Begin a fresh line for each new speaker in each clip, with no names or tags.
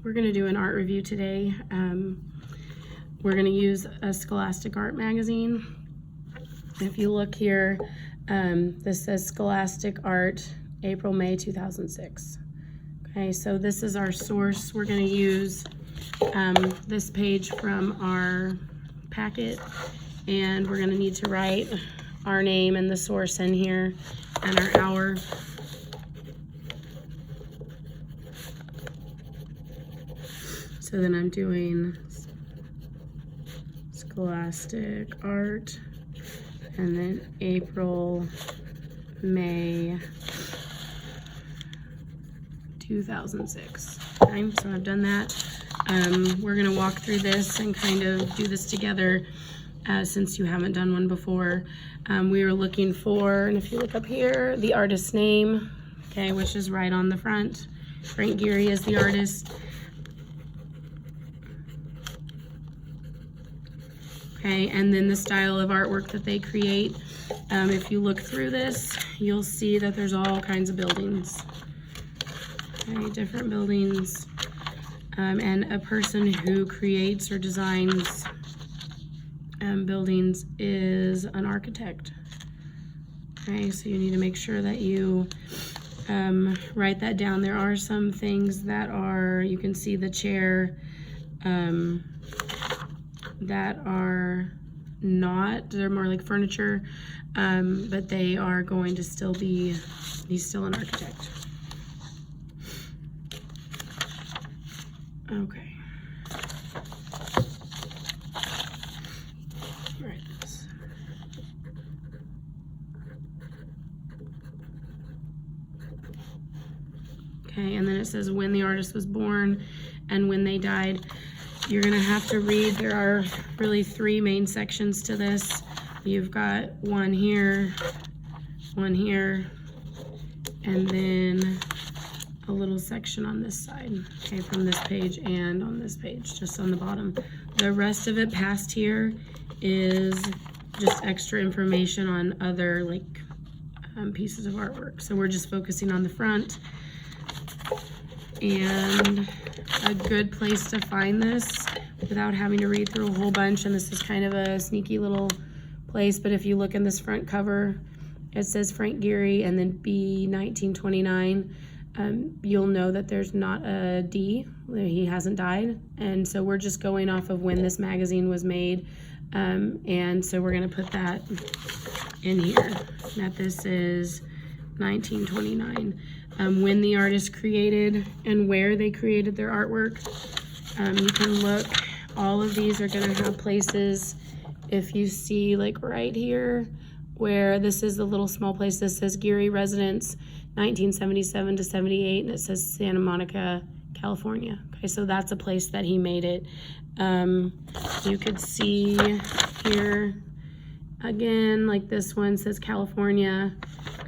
We're going to do an art review today. We're going to use a Scholastic Art magazine. If you look here, this says Scholastic Art, April, May 2006. Okay, so this is our source. We're going to use this page from our packet, and we're going to need to write our name and the source in here and our hour. So then I'm doing Scholastic Art, and then April, May 2006. Okay, so I've done that. We're gonna walk through this and kind of do this together since you haven't done one before. We were looking for, and if you look up here, the artist's name, okay, which is right on the front. Frank Gehry is the artist. Okay, and then the style of artwork that they create. If you look through this, you'll see that there's all kinds of buildings. Okay, different buildings. And a person who creates or designs buildings is an architect. Okay, so you need to make sure that you write that down. There are some things that are, you can see the chair, that are not, they're more like furniture, but they are going to still be, he's still an architect. Okay. Right. Okay, and then it says when the artist was born and when they died. You're gonna have to read, there are really three main sections to this. You've got one here, and then a little section on this side, okay, from this page and on this page, just on the bottom. The rest of it past here is just extra information on other like pieces of artwork. So we're just focusing on the front. And a good place to find this without having to read through a whole bunch, and this is kind of a sneaky little place, but if you look in this front cover, it says Frank Gehry and then B 1929. You'll know that there's not a D, he hasn't died, and so we're just going off of when this magazine was made, and so we're going to put that in here, that this is 1929. When the artist created and where they created their artwork. You can look, all of these are gonna have places, if you see like right here, where this is the little small place, this says Gehry Residence, 1977 to 78, and it says Santa Monica, California. Okay, so that's a place that he made it. You could see here, again, like this one says California.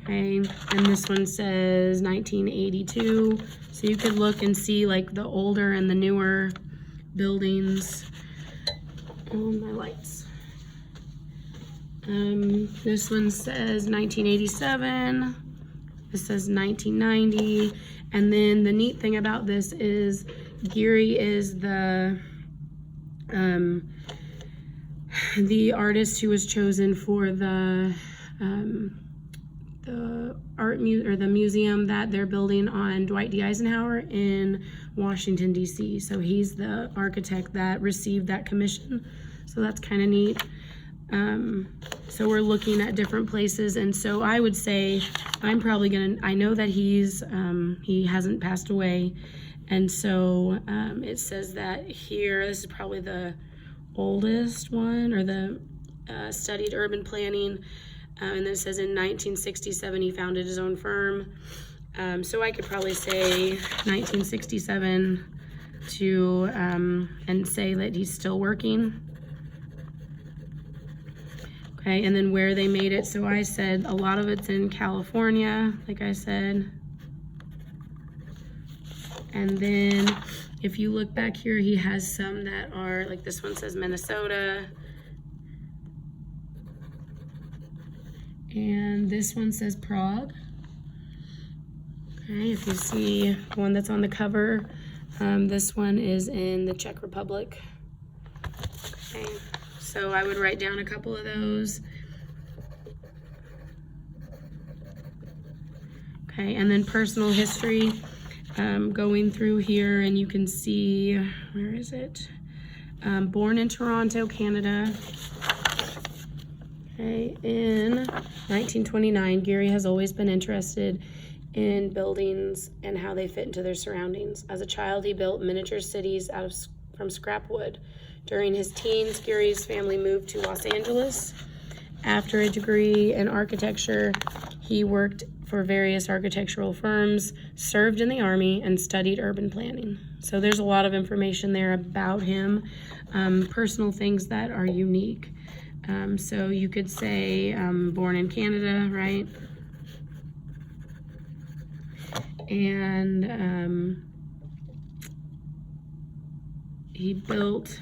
Okay, and this one says 1982. So you could look and see like the older and the newer buildings. Oh, my lights. This one says 1987. This says 1990. And then the neat thing about this is Gehry is the artist who was chosen for the the museum that they're building on Dwight D. Eisenhower in Washington, D.C. So he's the architect that received that commission. So that's kind of neat. So we're looking at different places, and so I would say I'm probably gonna, I know that he hasn't passed away, and so it says that here, this is probably the oldest one, or the studied urban planning. And then it says in 1967 he founded his own firm. So I could probably say 1967 to and say that he's still working. Okay, and then where they made it. So I said a lot of it's in California, like I said. And then if you look back here, he has some that are, like this one says Minnesota. And this one says Prague. Okay, if you see the one that's on the cover, This one is in the Czech Republic. Okay, so I would write down a couple of those. Okay, and then personal history, going through here, and you can see, where is it? Born in Toronto, Canada. Okay, in 1929, Gehry has always been interested in buildings and how they fit into their surroundings. As a child, he built miniature cities from scrap wood. During his teens, Gehry's family moved to Los Angeles. After a degree in architecture, he worked for various architectural firms, served in the Army, and studied urban planning. So there's a lot of information there about him, personal things that are unique. So you could say born in Canada, right? And he built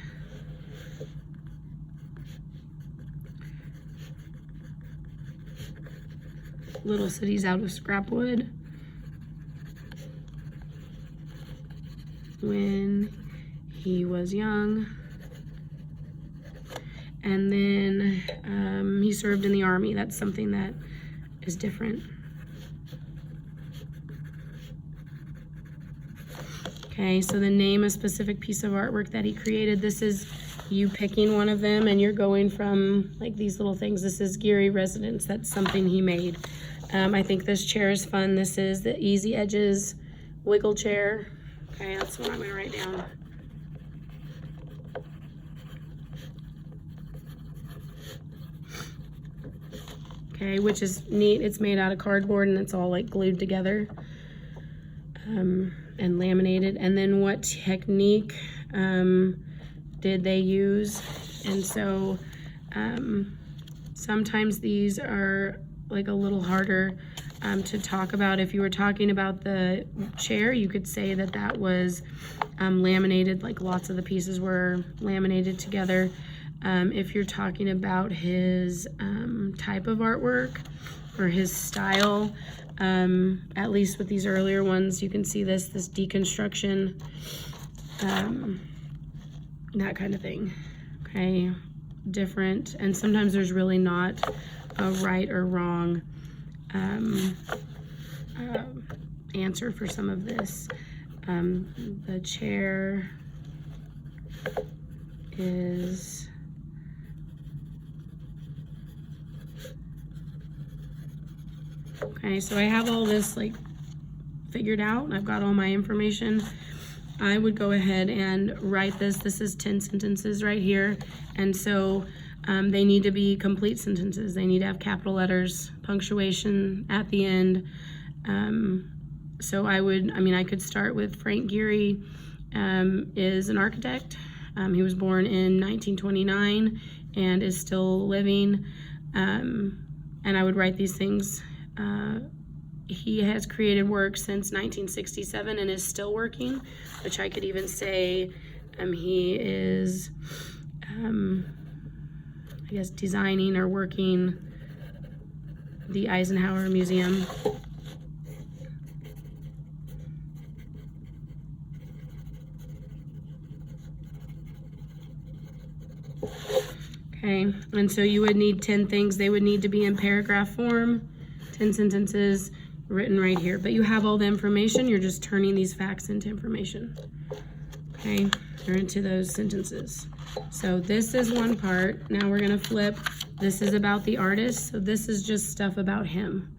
little cities out of scrap wood when he was young. And then he served in the Army. That's something that is different. Okay, so the name a specific piece of artwork that he created. This is you picking one of them, and you're going from like these little things. This is Gehry Residence. That's something he made. I think this chair is fun. This is the Easy Edges wiggle chair. Okay, that's what I'm going to write down. Okay, which is neat. It's made out of cardboard and it's all like glued together and laminated. And then what technique did they use? And so sometimes these are like a little harder to talk about. If you were talking about the chair, you could say that that was laminated, like lots of the pieces were laminated together. If you're talking about his type of artwork or his style, at least with these earlier ones, you can see this deconstruction, that kind of thing. Okay, different, and sometimes there's really not a right or wrong answer for some of this. The chair is okay, so I have all this like figured out. I've got all my information. I would go ahead and write this. This is 10 sentences right here. And so they need to be complete sentences. They need to have capital letters, punctuation at the end. So I could start with Frank Gehry is an architect. He was born in 1929 and is still living. And I would write these things. He has created work since 1967 and is still working, which I could even say he is, I guess, designing or working the Eisenhower Museum. Okay, and so you would need 10 things. They would need to be in paragraph form, 10 sentences written right here. But you have all the information. You're just turning these facts into information. Okay, or into those sentences. So this is one part. Now we're going to flip. This is about the artist. So this is just stuff about him.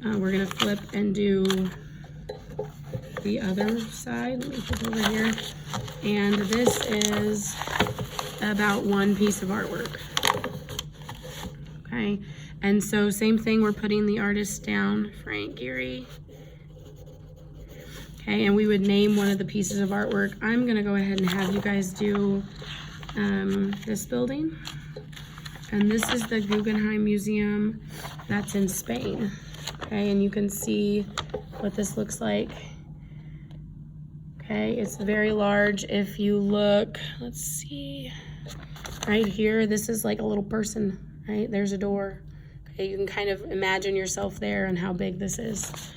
We're going to flip and do the other side. Let me flip over here. And this is about one piece of artwork. Okay, and so same thing, we're putting the artist down, Frank Gehry. Okay, and we would name one of the pieces of artwork. I'm gonna go ahead and have you guys do this building. And this is the Guggenheim Museum that's in Spain. Okay, and you can see what this looks like. Okay, it's very large. If you look, let's see, right here, this is like a little person, right? There's a door. Okay, you can kind of imagine yourself there and how big this is,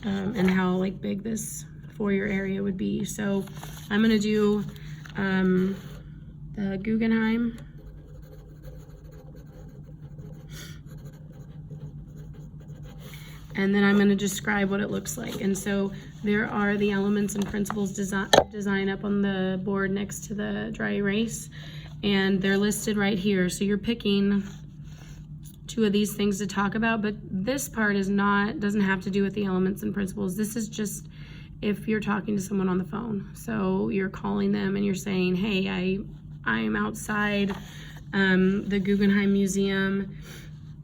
and how like big this foyer area would be. So I'm gonna do the Guggenheim. And then I'm going to describe what it looks like. And so there are the elements and principles design up on the board next to the dry erase, and they're listed right here. So you're picking 2 of these things to talk about, but this part doesn't have to do with the elements and principles. This is just if you're talking to someone on the phone. So you're calling them and you're saying, hey, I'm outside the Guggenheim Museum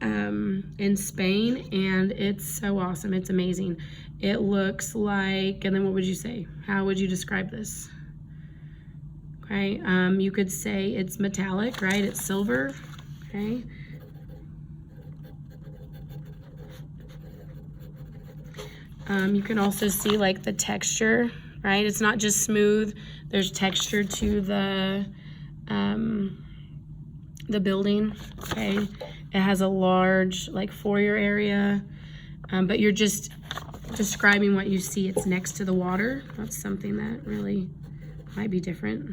in Spain, and it's so awesome. It's amazing. It looks like, and then what would you say? How would you describe this? Okay, you could say it's metallic, right? It's silver, okay? You can also see like the texture, right? It's not just smooth. There's texture to the building, okay? It has a large like foyer area, but you're just describing what you see. It's next to the water. That's something that really might be different.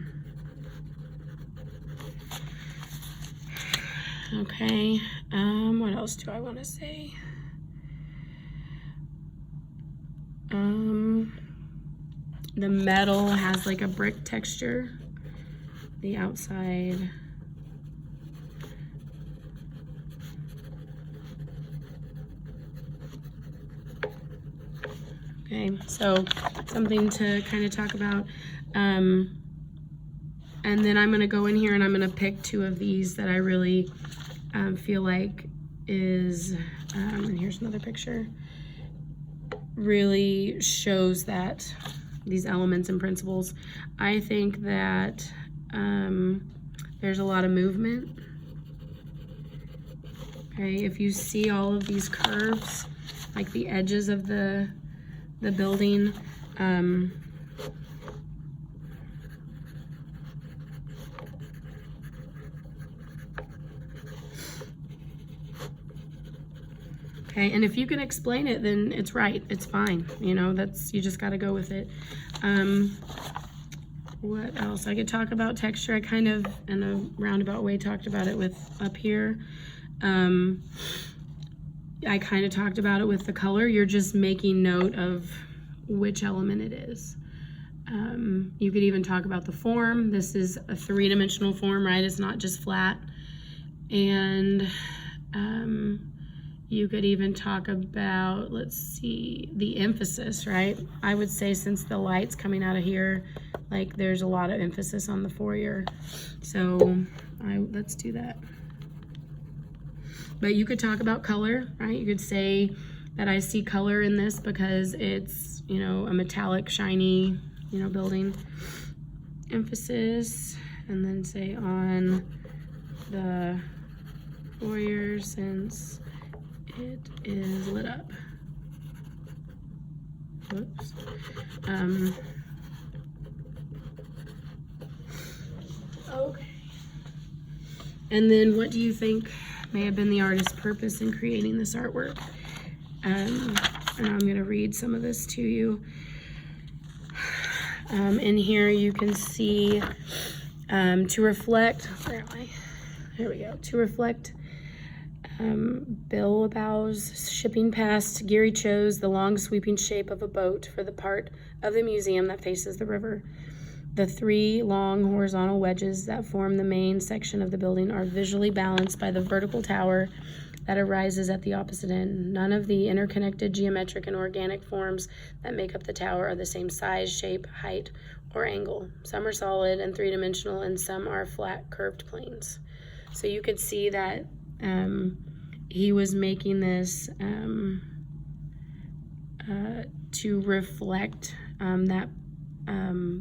Okay, what else do I want to say? The metal has like a brick texture. The outside. Okay, so something to kind of talk about. And then I'm going to go in here and I'm going to pick 2 of these that I really feel like is, and here's another picture, really shows that these elements and principles. I think that there's a lot of movement. Okay, if you see all of these curves, like the edges of the building, okay, and if you can explain it, then it's right, it's fine, you know, you just got to go with it. What else? I could talk about texture. I kind of, in a roundabout way, talked about it with up here. I kind of talked about it with the color. You're just making note of which element it is. You could even talk about the form. This is a 3-dimensional form, right? It's not just flat. And you could even talk about, let's see, the emphasis, right? I would say since the light's coming out of here, like there's a lot of emphasis on the foyer. So let's do that. But you could talk about color, right? You could say that I see color in this because it's, you know, a metallic, shiny, you know, building. Emphasis, and then say on the foyer since it is lit up. Whoops. Okay. And then what do you think may have been the artist's purpose in creating this artwork? And I'm going to read some of this to you. In here you can see to reflect, where am I? Here we go. To reflect Bilbao's shipping past, Gehry chose the long sweeping shape of a boat for the part of the museum that faces the river. The 3 long horizontal wedges that form the main section of the building are visually balanced by the vertical tower that arises at the opposite end. None of the interconnected geometric and organic forms that make up the tower are the same size, shape, height, or angle. Some are solid and 3-dimensional, and some are flat, curved planes. So you could see that he was making this to reflect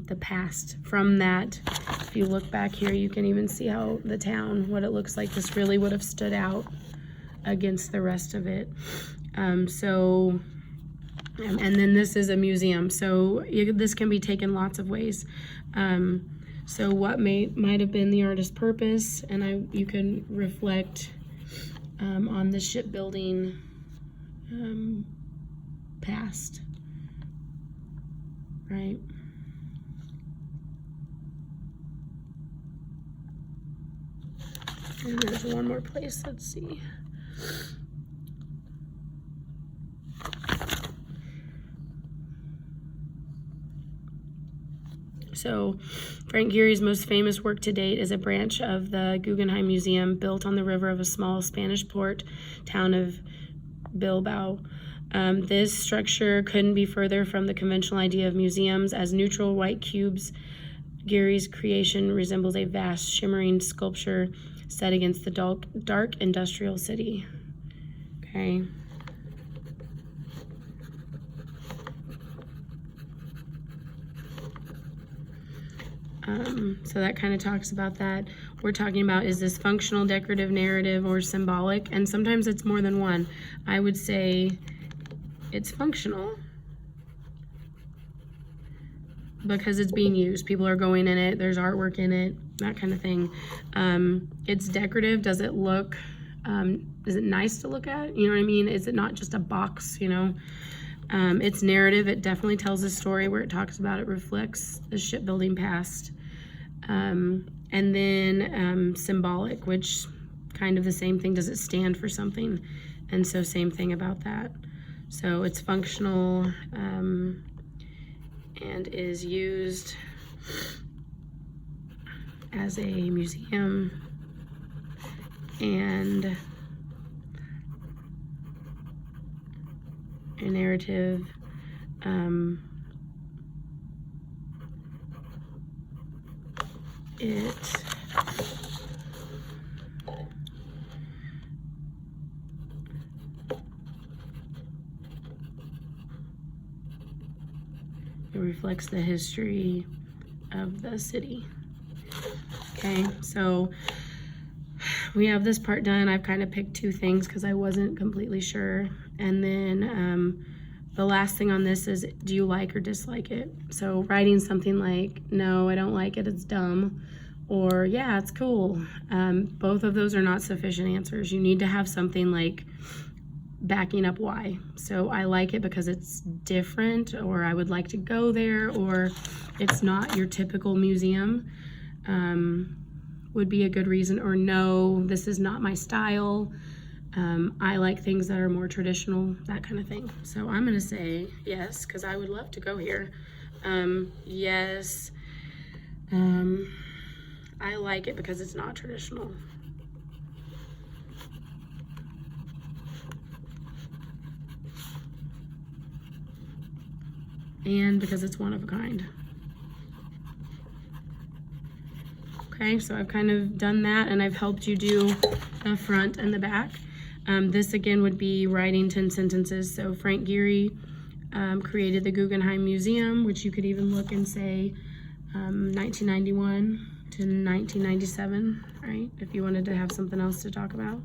the past. From that, if you look back here, you can even see how the town, what it looks like. This really would have stood out against the rest of it. And then this is a museum, so this can be taken lots of ways. So what might have been the artist's purpose, and you can reflect on the shipbuilding past. right? And there's one more place, let's see. So Frank Gehry's most famous work to date is a branch of the Guggenheim Museum built on the river of a small Spanish port town of Bilbao. This structure couldn't be further from the conventional idea of museums. As neutral white cubes, Gehry's creation resembles a vast shimmering sculpture set against the dark industrial city. Okay. So that kind of talks about that. We're talking about, is this functional, decorative, narrative, or symbolic? And sometimes it's more than one. I would say it's functional because it's being used. People are going in it. There's artwork in it, that kind of thing. It's decorative. Does it look, is it nice to look at? You know what I mean? Is it not just a box, you know? It's narrative. It definitely tells a story where it talks about it reflects the shipbuilding past. And then symbolic, which kind of the same thing. Does it stand for something? And so same thing about that. So it's functional and is used as a museum and a narrative. It reflects the history of the city. Okay, so we have this part done. I've kind of picked two things because I wasn't completely sure. And then the last thing on this is, do you like or dislike it? So writing something like, no, I don't like it, it's dumb, or yeah, it's cool. Both of those are not sufficient answers. You need to have something like backing up why. So I like it because it's different, or I would like to go there, or it's not your typical museum, would be a good reason. Or no, this is not my style. I like things that are more traditional, that kind of thing. So I'm gonna say yes, because I would love to go here. Yes, I like it because it's not traditional. And because it's one of a kind. Okay, so I've kind of done that, and I've helped you do the front and the back. This again would be writing 10 sentences. So Frank Gehry created the Guggenheim Museum, which you could even look and say 1991 to 1997, right? If you wanted to have something else to talk about.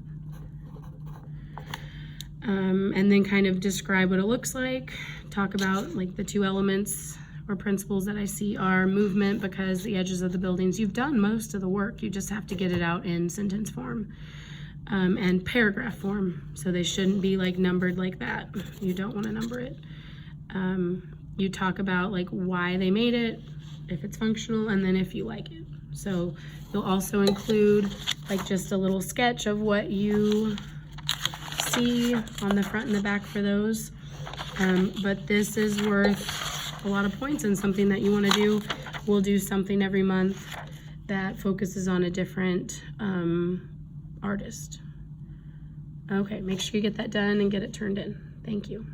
And then kind of describe what it looks like. Talk about like the two elements or principles that I see are movement, because the edges of the buildings, you've done most of the work, you just have to get it out in sentence form. And paragraph form, so they shouldn't be like numbered like that. You don't want to number it. You talk about like why they made it, if it's functional, and then if you like it. So you'll also include like just a little sketch of what you see on the front and the back for those. But this is worth a lot of points and something that you want to do. We'll do something every month that focuses on a different artist. Okay, make sure you get that done and get it turned in. Thank you.